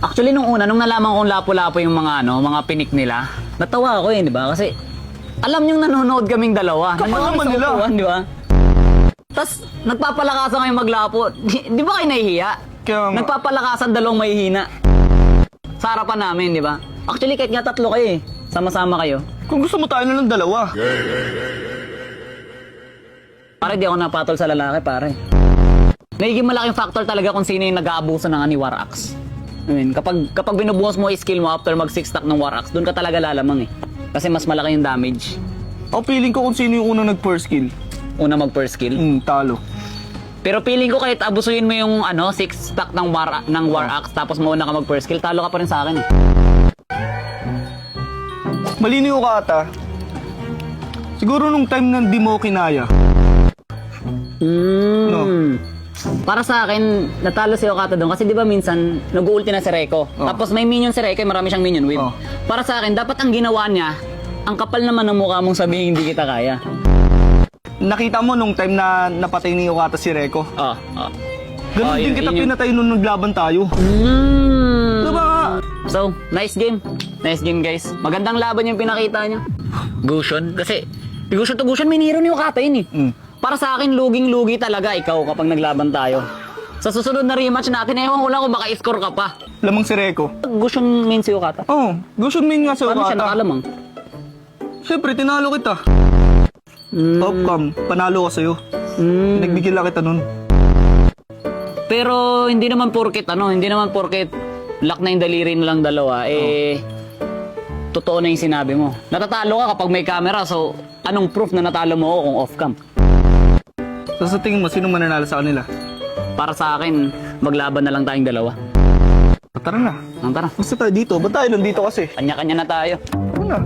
Actually, nung nalaman kong lapo-lapo yung mga pinik nila, natawa ako di ba? Kasi, alam niyong nanonood kaming dalawa. Kapal Nanonood naman sa nila. upuan, di ba? Tapos, nagpapalakasan kayo maglapo. Di ba kayo nahihiya? Kaya nga. Nagpapalakasan dalawang mahihina. Sa harapan namin, di ba? Actually, kahit nga tatlo kayo sama-sama kayo. Kung gusto mo tayo na lang dalawa. Pare, di ako napatol sa lalaki, pare. Nagiging malaking factor talaga kung sino yung nag-aabuso ng War Axe. I mean, kapag binubuhos mo yung skill mo after mag 6 stack ng War Axe, doon ka talaga lalamang Kasi mas malaki yung damage. Ako feeling ko kung sino yung unang nag-first kill. Una mag first skill. Talo. Pero feeling ko kahit abusuin mo yung 6 stack ng War Axe tapos mauna ka mag first skill, talo ka pa rin sa akin Malinaw ka ata. Siguro nung time na di mo kinaya. No. Para sa akin, natalo si Okata doon kasi di ba minsan nag-ulti na si Reiko. Tapos may minion si Reiko, marami siyang minion wave. Para sa akin, dapat ang ginawa niya, ang kapal naman ng mukha mong sabihin hindi kita kaya. Nakita mo nung time na napatay ni Okata si Reiko. Ganun din kita pinatay nung naglaban tayo. Diba? So, nice game. Nice game guys. Magandang laban yung pinakita niya. Gushon. Kasi, Gushon to Gushon, may niro ni Okata yun Para sa akin, luging-lugi talaga ikaw kapag naglaban tayo. Sa susunod na rematch natin, ewan ko lang kung baka i-score ka pa. Lamang si Reiko. Gushon main si Okata. Gusto main nga si Paano siya Okata. nakalamang? Siyempre, tinalo kita. Outcome, panalo ka sa'yo. Nagbigil lang kita nun. Pero hindi naman porket lock na yung daliri nilang dalawa, totoo na yung sinabi mo. Natatalo ka kapag may camera, so anong proof na natalo mo ako kung off-cam? So sa tingin mo, sino mananalo sa kanila? Para sa akin, maglaban na lang tayong dalawa. Tara na. Tara, Basta tayo dito. Ba't tayo nandito kasi? kanya-kanya na tayo. Tara na.